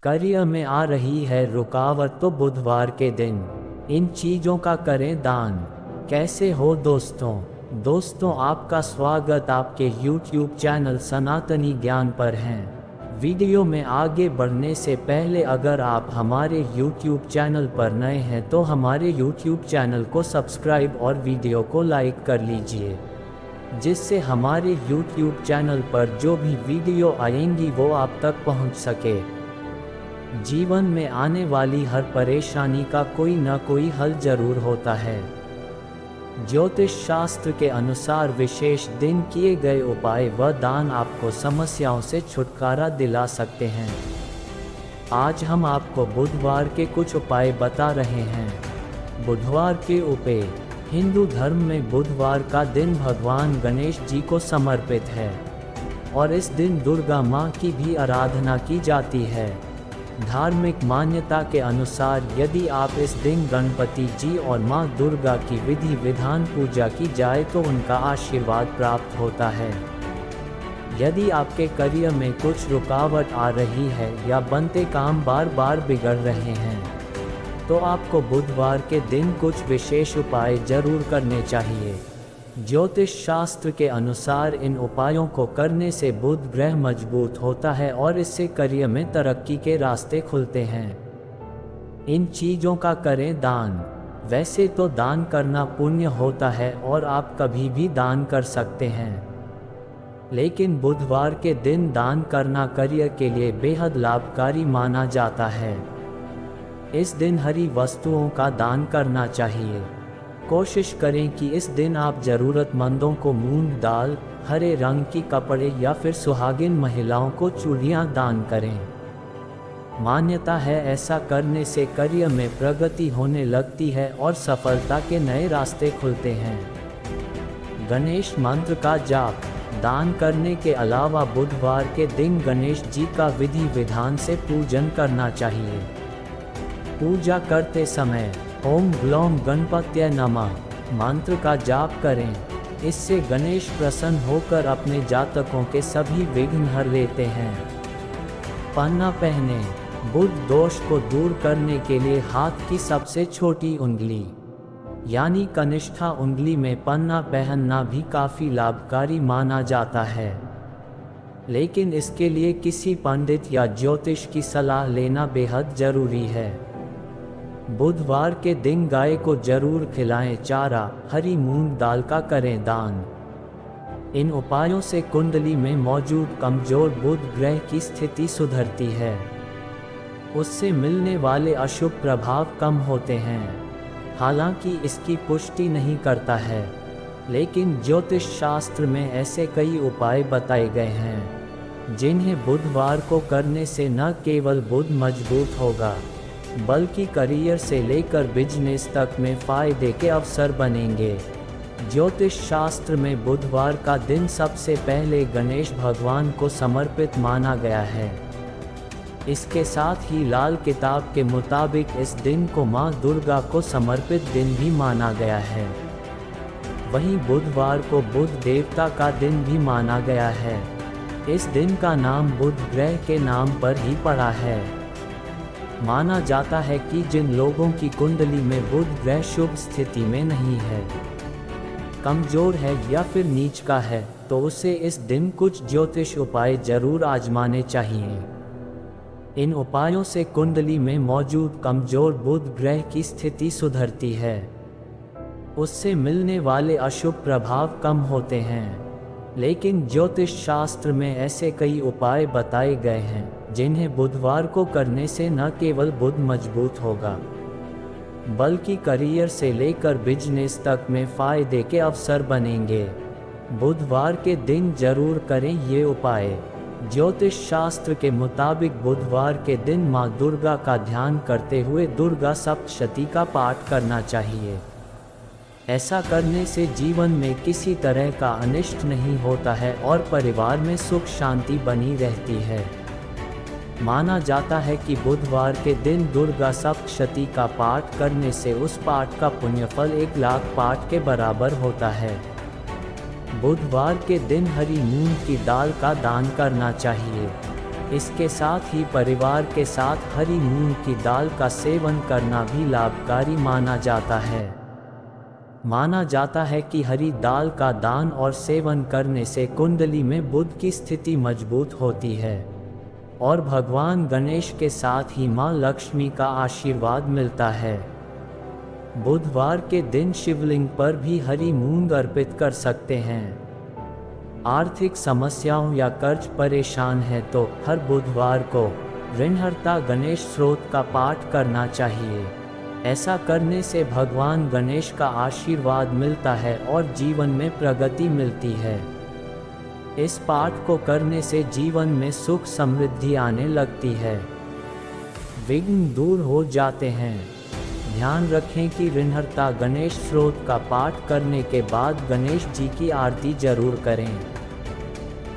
Career में आ रही है रुकावट तो बुधवार के दिन इन चीज़ों का करें दान। कैसे हो दोस्तों आपका स्वागत आपके YouTube चैनल सनातनी ज्ञान पर है। वीडियो में आगे बढ़ने से पहले अगर आप हमारे YouTube चैनल पर नए हैं तो हमारे YouTube चैनल को सब्सक्राइब और वीडियो को लाइक कर लीजिए, जिससे हमारे YouTube चैनल पर जो भी वीडियो आएंगी वो आप तक पहुंच सके। जीवन में आने वाली हर परेशानी का कोई न कोई हल जरूर होता है। ज्योतिष शास्त्र के अनुसार विशेष दिन किए गए उपाय व दान आपको समस्याओं से छुटकारा दिला सकते हैं। आज हम आपको बुधवार के कुछ उपाय बता रहे हैं। बुधवार के उपाय। हिंदू धर्म में बुधवार का दिन भगवान गणेश जी को समर्पित है और इस दिन दुर्गा माँ की भी आराधना की जाती है। धार्मिक मान्यता के अनुसार यदि आप इस दिन गणपति जी और माँ दुर्गा की विधि विधान पूजा की जाए तो उनका आशीर्वाद प्राप्त होता है। यदि आपके करियर में कुछ रुकावट आ रही है या बनते काम बार बार बिगड़ रहे हैं तो आपको बुधवार के दिन कुछ विशेष उपाय जरूर करने चाहिए। ज्योतिष शास्त्र के अनुसार इन उपायों को करने से बुध ग्रह मजबूत होता है और इससे करियर में तरक्की के रास्ते खुलते हैं। इन चीज़ों का करें दान। वैसे तो दान करना पुण्य होता है और आप कभी भी दान कर सकते हैं, लेकिन बुधवार के दिन दान करना करियर के लिए बेहद लाभकारी माना जाता है। इस दिन हरी वस्तुओं का दान करना चाहिए। कोशिश करें कि इस दिन आप ज़रूरतमंदों को मूंग दाल, हरे रंग की कपड़े या फिर सुहागिन महिलाओं को चूड़ियाँ दान करें। मान्यता है ऐसा करने से करियर में प्रगति होने लगती है और सफलता के नए रास्ते खुलते हैं। गणेश मंत्र का जाप। दान करने के अलावा बुधवार के दिन गणेश जी का विधि विधान से पूजन करना चाहिए। पूजा करते समय ओम ग्लौम गणपत्य नमः मंत्र का जाप करें। इससे गणेश प्रसन्न होकर अपने जातकों के सभी विघ्न हर लेते हैं। पन्ना पहने। बुध दोष को दूर करने के लिए हाथ की सबसे छोटी उंगली यानी कनिष्ठा उंगली में पन्ना पहनना भी काफ़ी लाभकारी माना जाता है, लेकिन इसके लिए किसी पंडित या ज्योतिष की सलाह लेना बेहद ज़रूरी है। बुधवार के दिन गाय को जरूर खिलाएं चारा, हरी मूंग दाल का करें दान। इन उपायों से कुंडली में मौजूद कमजोर बुध ग्रह की स्थिति सुधरती है। उससे मिलने वाले अशुभ प्रभाव कम होते हैं। हालांकि इसकी पुष्टि नहीं करता है, लेकिन ज्योतिष शास्त्र में ऐसे कई उपाय बताए गए हैं जिन्हें बुधवार को करने से न केवल बुध मजबूत होगा बल्कि करियर से लेकर बिजनेस तक में फायदे के अवसर बनेंगे। ज्योतिष शास्त्र में बुधवार का दिन सबसे पहले गणेश भगवान को समर्पित माना गया है। इसके साथ ही लाल किताब के मुताबिक इस दिन को माँ दुर्गा को समर्पित दिन भी माना गया है। वहीं बुधवार को बुध देवता का दिन भी माना गया है। इस दिन का नाम बुध ग्रह के नाम पर ही पड़ा है। माना जाता है कि जिन लोगों की कुंडली में बुध ग्रह शुभ स्थिति में नहीं है, कमजोर है या फिर नीच का है, तो उसे इस दिन कुछ ज्योतिष उपाय जरूर आजमाने चाहिए। इन उपायों से कुंडली में मौजूद कमजोर बुध ग्रह की स्थिति सुधरती है। उससे मिलने वाले अशुभ प्रभाव कम होते हैं। लेकिन ज्योतिष शास्त्र में ऐसे कई उपाय बताए गए हैं जिन्हें बुधवार को करने से न केवल बुध मजबूत होगा बल्कि करियर से लेकर बिजनेस तक में फायदे के अवसर बनेंगे। बुधवार के दिन जरूर करें ये उपाय। ज्योतिष शास्त्र के मुताबिक बुधवार के दिन माँ दुर्गा का ध्यान करते हुए दुर्गा सप्तशती का पाठ करना चाहिए। ऐसा करने से जीवन में किसी तरह का अनिष्ट नहीं होता है और परिवार में सुख शांति बनी रहती है। माना जाता है कि बुधवार के दिन दुर्गा सप्तशती का पाठ करने से उस पाठ का पुण्यफल 1 लाख पाठ के बराबर होता है। बुधवार के दिन हरी मूंग की दाल का दान करना चाहिए। इसके साथ ही परिवार के साथ हरी मूंग की दाल का सेवन करना भी लाभकारी माना जाता है। माना जाता है कि हरी दाल का दान और सेवन करने से कुंडली में बुध की स्थिति मजबूत होती है और भगवान गणेश के साथ ही मां लक्ष्मी का आशीर्वाद मिलता है। बुधवार के दिन शिवलिंग पर भी हरी मूंग अर्पित कर सकते हैं। आर्थिक समस्याओं या कर्ज परेशान है तो हर बुधवार को ऋणहर्ता गणेश स्तोत्र का पाठ करना चाहिए। ऐसा करने से भगवान गणेश का आशीर्वाद मिलता है और जीवन में प्रगति मिलती है। इस पाठ को करने से जीवन में सुख समृद्धि आने लगती है, विघ्न दूर हो जाते हैं। ध्यान रखें कि ऋणहर्ता गणेश स्तोत्र का पाठ करने के बाद गणेश जी की आरती जरूर करें।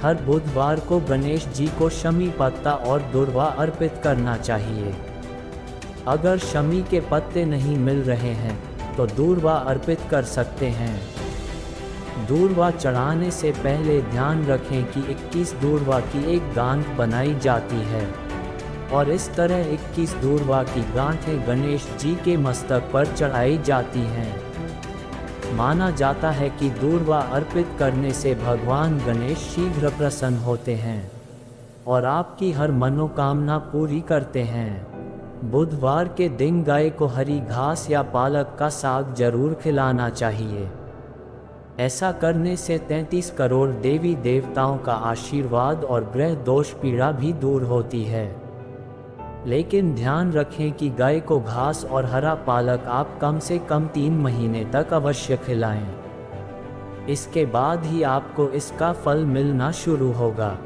हर बुधवार को गणेश जी को शमी पत्ता और दूर्वा अर्पित करना चाहिए। अगर शमी के पत्ते नहीं मिल रहे हैं तो दूर्वा अर्पित कर सकते हैं। दूर्वा चढ़ाने से पहले ध्यान रखें कि 21 दूर्वा की एक गांठ बनाई जाती है और इस तरह 21 दूर्वा की गांठें गणेश जी के मस्तक पर चढ़ाई जाती हैं। माना जाता है कि दूर्वा अर्पित करने से भगवान गणेश शीघ्र प्रसन्न होते हैं और आपकी हर मनोकामना पूरी करते हैं। बुधवार के दिन गाय को हरी घास या पालक का साग जरूर खिलाना चाहिए। ऐसा करने से 33 करोड़ देवी देवताओं का आशीर्वाद और ग्रह दोष पीड़ा भी दूर होती है। लेकिन ध्यान रखें कि गाय को घास और हरा पालक आप कम से कम 3 महीने तक अवश्य खिलाएं। इसके बाद ही आपको इसका फल मिलना शुरू होगा।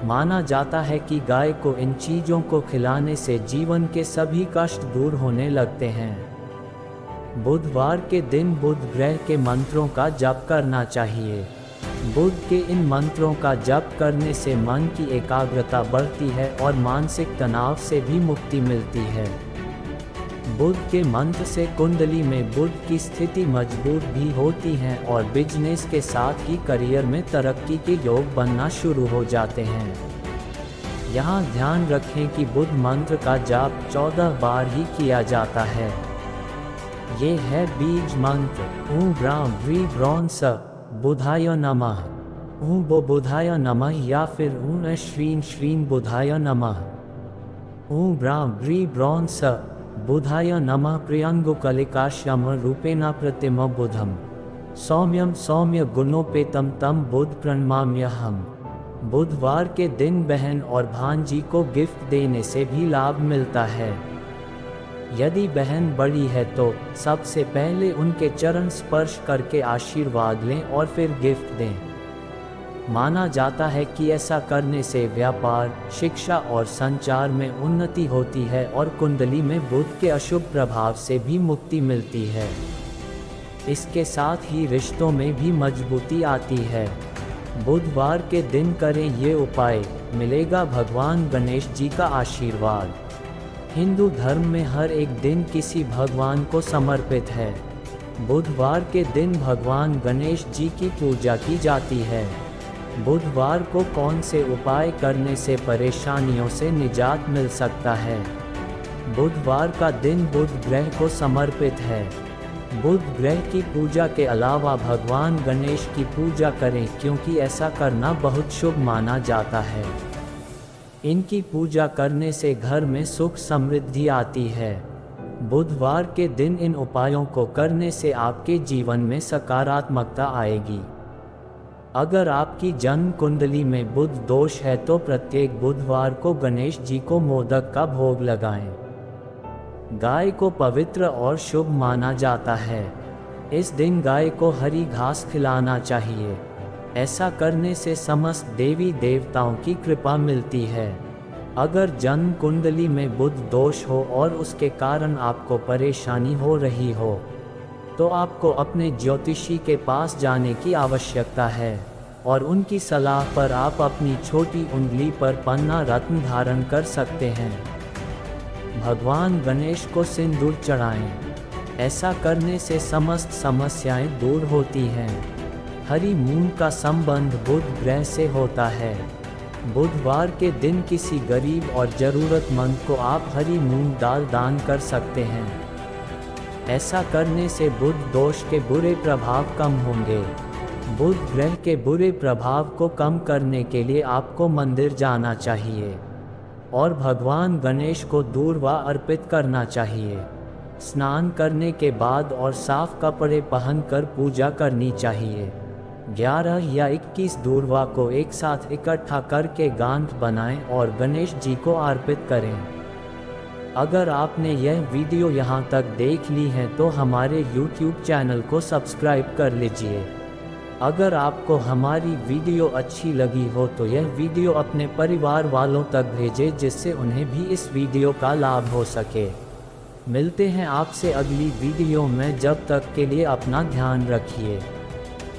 माना जाता है कि गाय को इन चीज़ों को खिलाने से जीवन के सभी कष्ट दूर होने लगते हैं। बुधवार के दिन बुध ग्रह के मंत्रों का जप करना चाहिए। बुध के इन मंत्रों का जप करने से मन की एकाग्रता बढ़ती है और मानसिक तनाव से भी मुक्ति मिलती है। बुध के मंत्र से कुंडली में बुध की स्थिति मजबूत भी होती है और बिजनेस के साथ ही करियर में तरक्की के योग बनना शुरू हो जाते हैं। यहाँ ध्यान रखें कि बुध मंत्र का जाप 14 बार ही किया जाता है। ये है बीज मंत्र ॐ ब्रां व्री ब्रौं स बुधाय नमः, ॐ बो बुधाय नमः या फिर ॐ श्रीं श्रीं बुधाय नमः। ॐ ब्रां व्री ब्रौं स बुधाय नमः प्रियंगुकलिकाश्याम रूपेण प्रतिम बुधम सौम्यम सौम्य गुणोपेतम तम बुध प्रणमाम्यहम्। बुधवार के दिन बहन और भांजी को गिफ्ट देने से भी लाभ मिलता है। यदि बहन बड़ी है तो सबसे पहले उनके चरण स्पर्श करके आशीर्वाद लें और फिर गिफ्ट दें। माना जाता है कि ऐसा करने से व्यापार, शिक्षा और संचार में उन्नति होती है और कुंडली में बुध के अशुभ प्रभाव से भी मुक्ति मिलती है। इसके साथ ही रिश्तों में भी मजबूती आती है। बुधवार के दिन करें ये उपाय, मिलेगा भगवान गणेश जी का आशीर्वाद। हिंदू धर्म में हर एक दिन किसी भगवान को समर्पित है। बुधवार के दिन भगवान गणेश जी की पूजा की जाती है। बुधवार को कौन से उपाय करने से परेशानियों से निजात मिल सकता है? बुधवार का दिन बुध ग्रह को समर्पित है। बुध ग्रह की पूजा के अलावा भगवान गणेश की पूजा करें क्योंकि ऐसा करना बहुत शुभ माना जाता है। इनकी पूजा करने से घर में सुख समृद्धि आती है। बुधवार के दिन इन उपायों को करने से आपके जीवन में सकारात्मकता आएगी। अगर आपकी जन्म कुंडली में बुध दोष है तो प्रत्येक बुधवार को गणेश जी को मोदक का भोग लगाएं। गाय को पवित्र और शुभ माना जाता है। इस दिन गाय को हरी घास खिलाना चाहिए। ऐसा करने से समस्त देवी देवताओं की कृपा मिलती है। अगर जन्म कुंडली में बुध दोष हो और उसके कारण आपको परेशानी हो रही हो तो आपको अपने ज्योतिषी के पास जाने की आवश्यकता है और उनकी सलाह पर आप अपनी छोटी उंगली पर पन्ना रत्न धारण कर सकते हैं। भगवान गणेश को सिंदूर चढ़ाएं। ऐसा करने से समस्त समस्याएं दूर होती हैं। हरी मूंग का संबंध बुध ग्रह से होता है। बुधवार के दिन किसी गरीब और ज़रूरतमंद को आप हरी मूंग दाल दान कर सकते हैं। ऐसा करने से बुध दोष के बुरे प्रभाव कम होंगे। बुध ग्रह के बुरे प्रभाव को कम करने के लिए आपको मंदिर जाना चाहिए और भगवान गणेश को दूर्वा अर्पित करना चाहिए। स्नान करने के बाद और साफ कपड़े पहनकर पूजा करनी चाहिए। 11 या 21 दूर्वा को एक साथ इकट्ठा करके गांठ बनाएं और गणेश जी को अर्पित करें। अगर आपने यह वीडियो यहाँ तक देख ली है तो हमारे YouTube चैनल को सब्सक्राइब कर लीजिए। अगर आपको हमारी वीडियो अच्छी लगी हो तो यह वीडियो अपने परिवार वालों तक भेजें जिससे उन्हें भी इस वीडियो का लाभ हो सके। मिलते हैं आपसे अगली वीडियो में, जब तक के लिए अपना ध्यान रखिए।